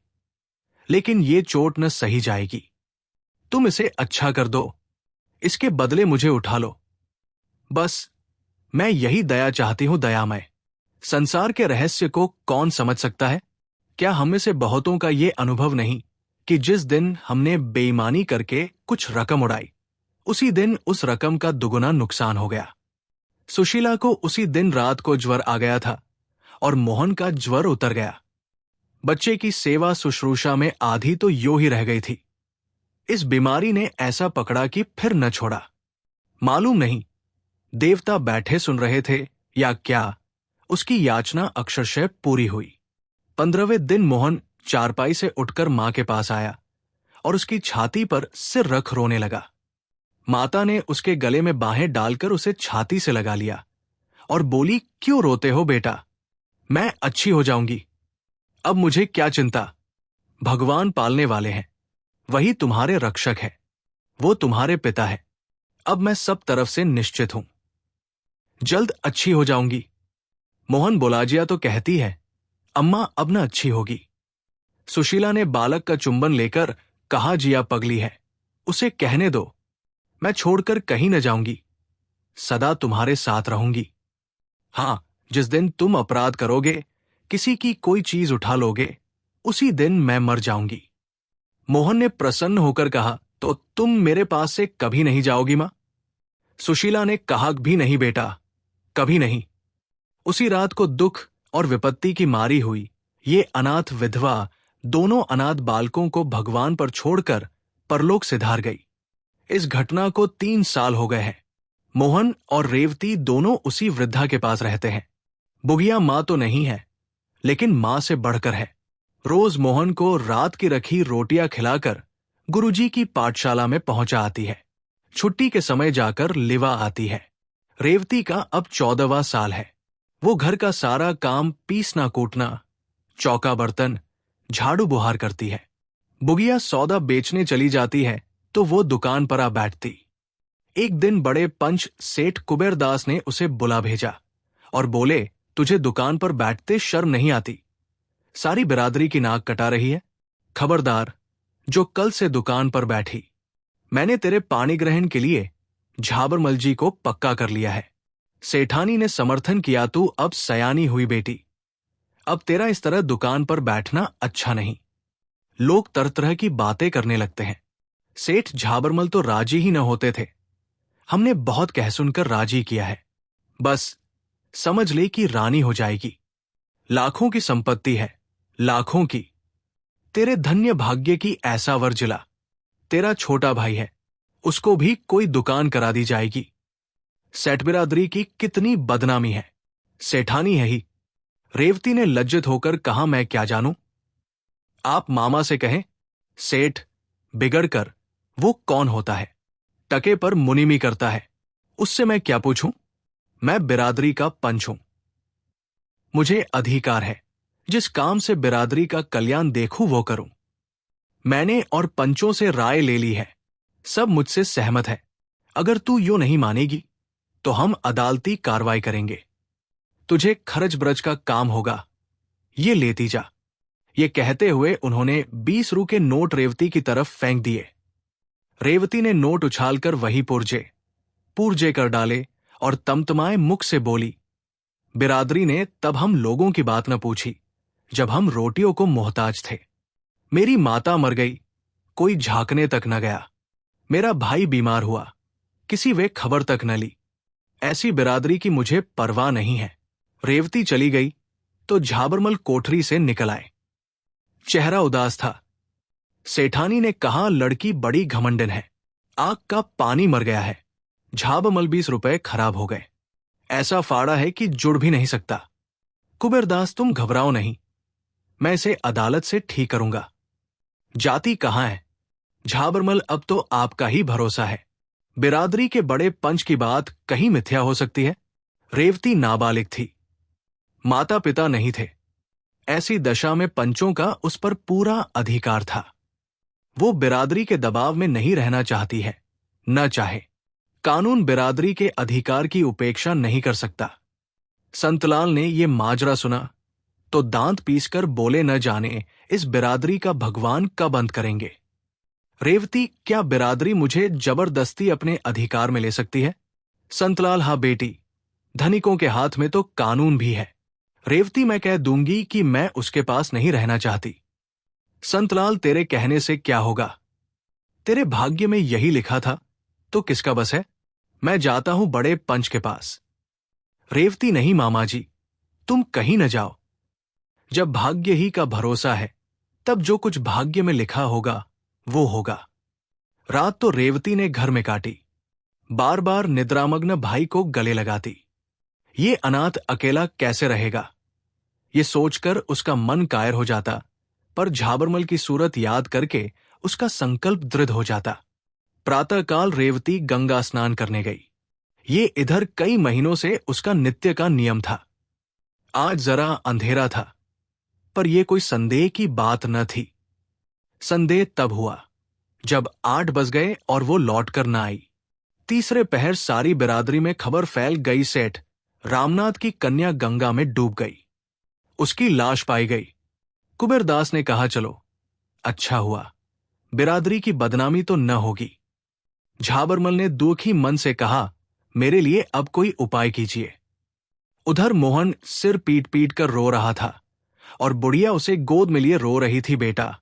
लेकिन ये चोट न सही जाएगी। तुम इसे अच्छा कर दो, इसके बदले मुझे उठा लो। बस मैं यही दया चाहती हूं, दयामय। संसार के रहस्य को कौन समझ सकता है? क्या हम में से बहुतों का ये अनुभव नहीं कि जिस दिन हमने बेईमानी करके कुछ रकम उड़ाई, उसी दिन उस रकम का दुगुना नुकसान हो गया। सुशीला को उसी दिन रात को ज्वर आ गया था और मोहन का ज्वर उतर गया। बच्चे की सेवा शुश्रूषा में आधी तो यूं ही रह गई थी। इस बीमारी ने ऐसा पकड़ा कि फिर न छोड़ा। मालूम नहीं देवता बैठे सुन रहे थे या क्या, उसकी याचना अक्षरशः पूरी हुई। 15वें दिन मोहन चारपाई से उठकर मां के पास आया और उसकी छाती पर सिर रख रोने लगा। माता ने उसके गले में बाहें डालकर उसे छाती से लगा लिया और बोली, क्यों रोते हो बेटा, मैं अच्छी हो जाऊंगी। अब मुझे क्या चिंता, भगवान पालने वाले हैं, वही तुम्हारे रक्षक है, वो तुम्हारे पिता है। अब मैं सब तरफ से निश्चित हूं, जल्द अच्छी हो जाऊंगी। मोहन बुलाजिया तो कहती है, अम्मा अब न अच्छी होगी। सुशीला ने बालक का चुंबन लेकर कहा, जिया पगली है, उसे कहने दो, मैं छोड़कर कहीं न जाऊंगी, सदा तुम्हारे साथ रहूंगी। हां, जिस दिन तुम अपराध करोगे, किसी की कोई चीज उठा लोगे, उसी दिन मैं मर जाऊंगी। मोहन ने प्रसन्न होकर कहा, तो तुम मेरे पास से कभी नहीं जाओगी मां? सुशीला ने कहा, भी नहीं बेटा, कभी नहीं। उसी रात को दुख और विपत्ति की मारी हुई ये अनाथ विधवा दोनों अनाथ बालकों को भगवान पर छोड़कर परलोक सिधार गई। इस घटना को 3 साल हो गए हैं। मोहन और रेवती दोनों उसी वृद्धा के पास रहते हैं। बुगिया मां तो नहीं है, लेकिन मां से बढ़कर है। रोज मोहन को रात की रखी रोटियां खिलाकर गुरुजी की पाठशाला में पहुंचा आती है। छुट्टी के समय जाकर लिवा आती है। रेवती का अब 14वां साल है। वो घर का सारा काम पीसना कूटना, चौका बर्तन, झाड़ू बुहार करती है। बुगिया सौदा बेचने चली जाती है तो वो दुकान पर आ बैठती। एक दिन बड़े पंच सेठ कुबेरदास ने उसे बुला भेजा और बोले, तुझे दुकान पर बैठते शर्म नहीं आती? सारी बिरादरी की नाक कटा रही है। खबरदार, जो कल से दुकान पर बैठी। मैंने तेरे पानी ग्रहण के लिए झाबरमल जी को पक्का कर लिया है। सेठानी ने समर्थन किया, तू अब सयानी हुई बेटी। अब तेरा इस तरह दुकान पर बैठना अच्छा नहीं। लोग तरह तरह की बातें करने लगते हैं। सेठ झाबरमल तो राजी ही न होते थे। हमने बहुत कह सुनकर राजी किया है। बस समझ ले कि रानी हो जाएगी। लाखों की संपत्ति है, लाखों की। तेरे धन्य भाग्य की ऐसा वर जिला। तेरा छोटा भाई है, उसको भी कोई दुकान करा दी जाएगी। सेठ बिरादरी की कितनी बदनामी है, सेठानी है ही। रेवती ने लज्जित होकर कहा, मैं क्या जानूं? आप मामा से कहें। सेठ बिगड़कर वो कौन होता है? टके पर मुनिमी करता है, उससे मैं क्या पूछूं? मैं बिरादरी का पंच हूं, मुझे अधिकार है। जिस काम से बिरादरी का कल्याण देखूं वो करूं। मैंने और पंचों से राय ले ली है, सब मुझसे सहमत है। अगर तू यूं नहीं मानेगी तो हम अदालती कार्रवाई करेंगे। तुझे खर्च ब्रज का काम होगा, ये लेती जा। ये कहते हुए उन्होंने 20 रू के नोट रेवती की तरफ फेंक दिए। रेवती ने नोट उछालकर वही पूर्जे कर डाले और तमतमाए मुख से बोली, बिरादरी ने तब हम लोगों की बात न पूछी जब हम रोटियों को मोहताज थे। मेरी माता मर गई, कोई झांकने तक न गया। मेरा भाई बीमार हुआ, किसी वे खबर तक न ली। ऐसी बिरादरी की मुझे परवाह नहीं है। रेवती चली गई तो झाबरमल कोठरी से निकल आए। चेहरा उदास था। सेठानी ने कहा, लड़की बड़ी घमंडन है, आग का पानी मर गया है। झाबरमल 20 रुपए खराब हो गए, ऐसा फाड़ा है कि जुड़ भी नहीं सकता। कुबेरदास तुम घबराओ नहीं, मैं इसे अदालत से ठीक करूंगा। जाति कहां है? झाबरमल अब तो आपका ही भरोसा है। बिरादरी के बड़े पंच की बात कहीं मिथ्या हो सकती है? रेवती नाबालिग थी, माता पिता नहीं थे। ऐसी दशा में पंचों का उस पर पूरा अधिकार था। वो बिरादरी के दबाव में नहीं रहना चाहती है, न चाहे। कानून बिरादरी के अधिकार की उपेक्षा नहीं कर सकता। संतलाल ने ये माजरा सुना तो दांत पीसकर बोले, न जाने इस बिरादरी का भगवान कब अंत करेंगे। रेवती, क्या बिरादरी मुझे जबरदस्ती अपने अधिकार में ले सकती है? संतलाल, हाँ बेटी, धनिकों के हाथ में तो कानून भी है। रेवती, मैं कह दूंगी कि मैं उसके पास नहीं रहना चाहती। संतलाल, तेरे कहने से क्या होगा? तेरे भाग्य में यही लिखा था तो किसका बस है? मैं जाता हूं बड़े पंच के पास। रेवती, नहीं मामा जी, तुम कहीं न जाओ। जब भाग्य ही का भरोसा है तब जो कुछ भाग्य में लिखा होगा वो होगा। रात तो रेवती ने घर में काटी, बार बार निद्रामग्न भाई को गले लगाती। ये अनाथ अकेला कैसे रहेगा, ये सोचकर उसका मन कायर हो जाता, पर झाबरमल की सूरत याद करके उसका संकल्प दृढ़ हो जाता। प्रातःकाल रेवती गंगा स्नान करने गई। ये इधर कई महीनों से उसका नित्य का नियम था। आज जरा अंधेरा था, पर यह कोई संदेह की बात न थी। संदेह तब हुआ जब 8 बज गए और वो लौटकर न आई। तीसरे पहर सारी बिरादरी में खबर फैल गई, सेठ रामनाथ की कन्या गंगा में डूब गई, उसकी लाश पाई गई। कुबेरदास ने कहा, चलो अच्छा हुआ, बिरादरी की बदनामी तो न होगी। झाबरमल ने दुखी मन से कहा, मेरे लिए अब कोई उपाय कीजिए। उधर मोहन सिर पीट पीट कर रो रहा था और बुढ़िया उसे गोद में लिए रो रही थी। बेटा,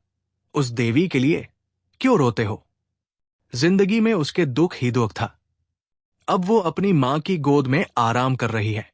उस देवी के लिए क्यों रोते हो? जिंदगी में उसके दुख ही दुख था। अब वो अपनी मां की गोद में आराम कर रही है।